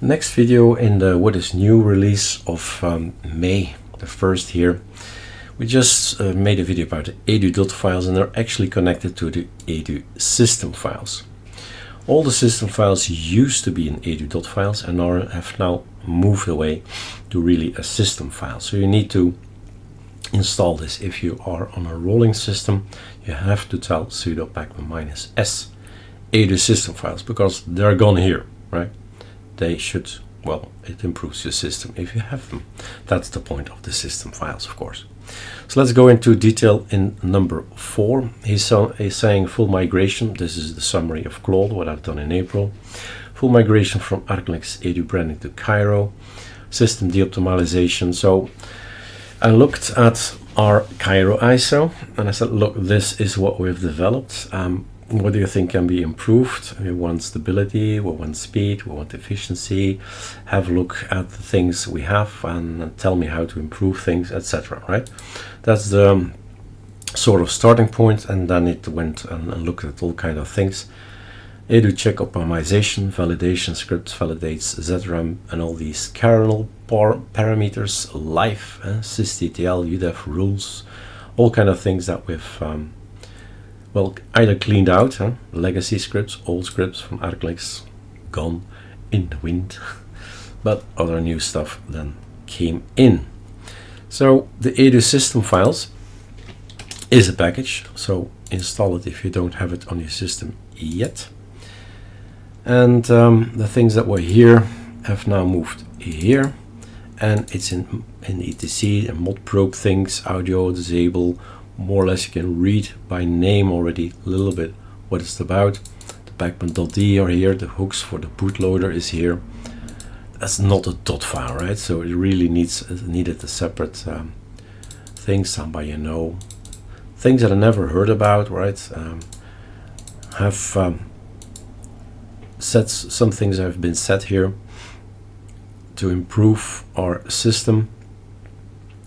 Next video in the what is new release of May the 1st here. We just made a video about the edu.files, and they're actually connected to the edu-system-files. All the system files used to be in edu.files and have now moved away to really a system file. So you need to install this. If you are on a rolling system, you have to tell sudo pacman -s edu-system-files, because they're gone here, right? They should, well, it improves your system if you have them. That's the point of the system files, of course. So let's go into detail in number 4. He's saying full migration. This is the summary of Claude, what I've done in April. Full migration from archlinux edu branding to Kiro. System de-optimization. So I looked at our kiro-iso and I said, look, this is what we've developed. What do you think can be improved? We want stability, we want speed, we want efficiency. Have a look at the things we have and tell me how to improve things, etc. Right? That's the sort of starting point, and then it went and looked at all kind of things. Edu check optimization, validation scripts, validates ZRAM, and all these kernel parameters, live, sysdtl, udef rules, all kind of things that we've well, either cleaned out, legacy scripts, old scripts from archlinux, gone in the wind, but other new stuff then came in. So the edu-system-files is a package, so install it if you don't have it on your system yet. And the things that were here have now moved here, and it's in etc, and mod probe things, audio, disable. More or less you can read by name already a little bit what it's about. The Pacman.d are here, the hooks for the bootloader is here. That's not a .dot file, right? So it really needed a separate thing. Somebody you know, things that I never heard about, right? Have set some things have been set here to improve our system.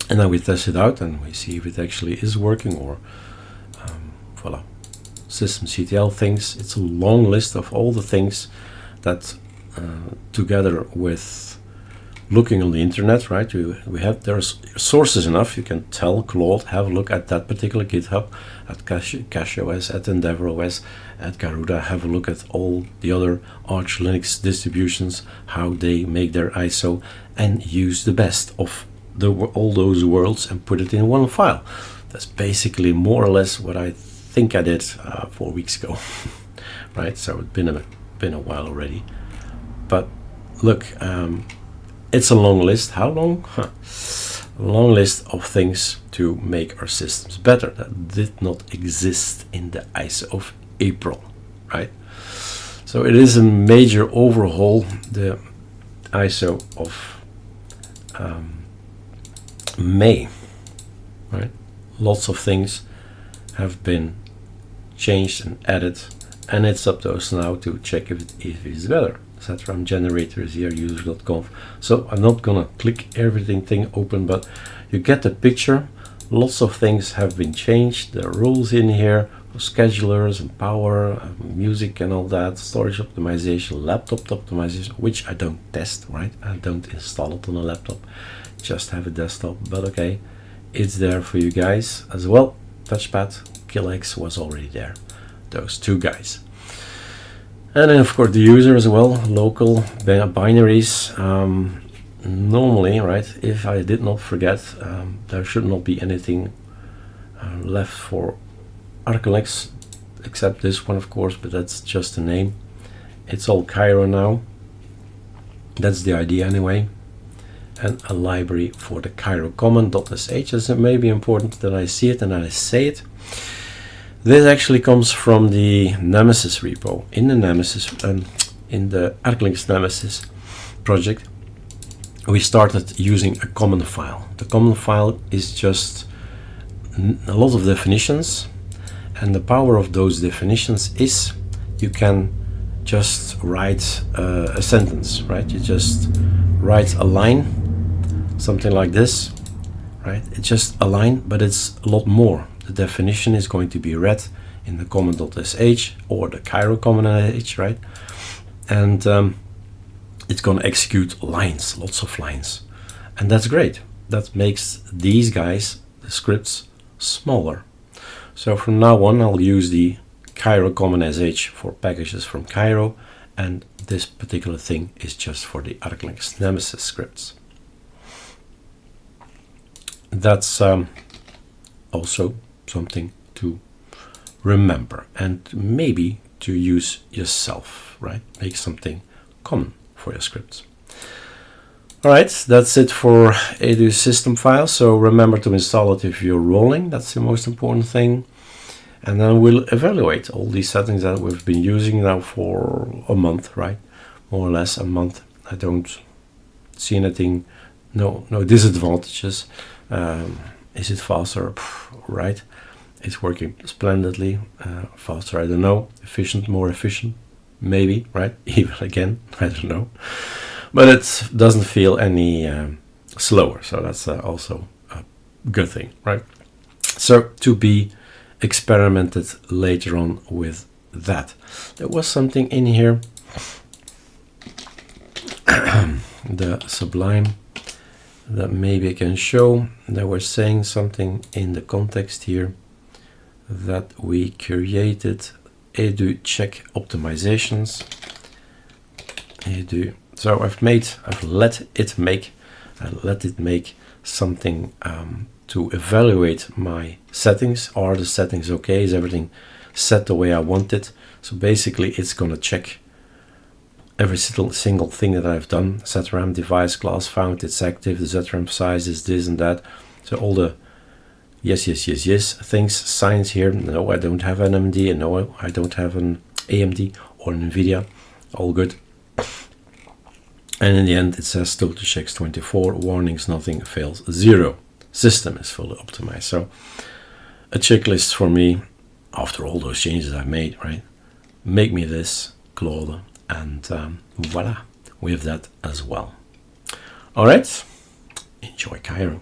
And then we test it out and we see if it actually is working, or voila, systemctl things. It's a long list of all the things that together with looking on the internet, right? There's sources enough. You can tell Claude, have a look at that particular GitHub, at CacheOS, at EndeavourOS, at Garuda. Have a look at all the other archlinux distributions, how they make their ISO, and use the best of all those worlds and put it in one file. That's basically more or less what I think I did 4 weeks ago. Right, so it's been a while already, but look, it's a long list. How long? A long list of things to make our systems better that did not exist in the ISO of April, right? So it is a major overhaul, the ISO of May, right? Lots of things have been changed and added, and it's up to us now to check if it is better. ZRAM generator is here, user.conf. So I'm not gonna click everything open, but you get the picture. Lots of things have been changed. There are rules in here for schedulers and power, music and all that, storage optimization, laptop optimization, which I don't test, right? I don't install it on a laptop, just have a desktop, but okay, it's there for you guys as well. Touchpad, KillX was already there, those two guys. And then of course the user as well, local binaries. Normally, right, if I did not forget, there should not be anything left for archlinux except this one, of course, but that's just a name. It's all Kiro now. That's the idea anyway. And a library for the Kiro common.sh. It's maybe important that I see it and that I say it. This actually comes from the Nemesis repo. In the Nemesis, in the archlinux Nemesis project, we started using a common file. The common file is just a lot of definitions, and the power of those definitions is you can just write a sentence, right? You just write a line, something like this, right? It's just a line, but it's a lot more. The definition is going to be read in the common.sh or the Kiro common.sh, right? And it's going to execute lines, lots of lines. And that's great. That makes these guys, the scripts, smaller. So from now on, I'll use the Kiro common sh for packages from Kiro, and this particular thing is just for the archlinux nemesis scripts. That's also something to remember and maybe to use yourself, right? Make something common for your scripts. All right, that's it for edu-system-files. So remember to install it if you're rolling. That's the most important thing. And then we'll evaluate all these settings that we've been using now for a month, right? More or less a month. I don't see anything, no disadvantages. Is it faster? Right. It's working splendidly. Faster, I don't know. Efficient, more efficient, maybe, right? Even again, I don't know. But it doesn't feel any slower, so that's also a good thing, right? So to be experimented later on with that. There was something in here, the Sublime, that maybe I can show. They were saying something in the context here that we created edu check optimizations. Edu. So I've let it make something to evaluate my settings. Are the settings okay? Is everything set the way I want it? So basically it's going to check every single thing that I've done. ZRAM device class found, it's active, the ZRAM size is this and that. So all the yes things, signs here. No, I don't have an AMD, and no, I don't have an AMD or an NVIDIA. All good. And in the end, it says total checks 24, warnings, nothing, fails 0. System is fully optimized. So a checklist for me, after all those changes I made, right? Make me this, Claude, and voila, we have that as well. All right, enjoy Kiro.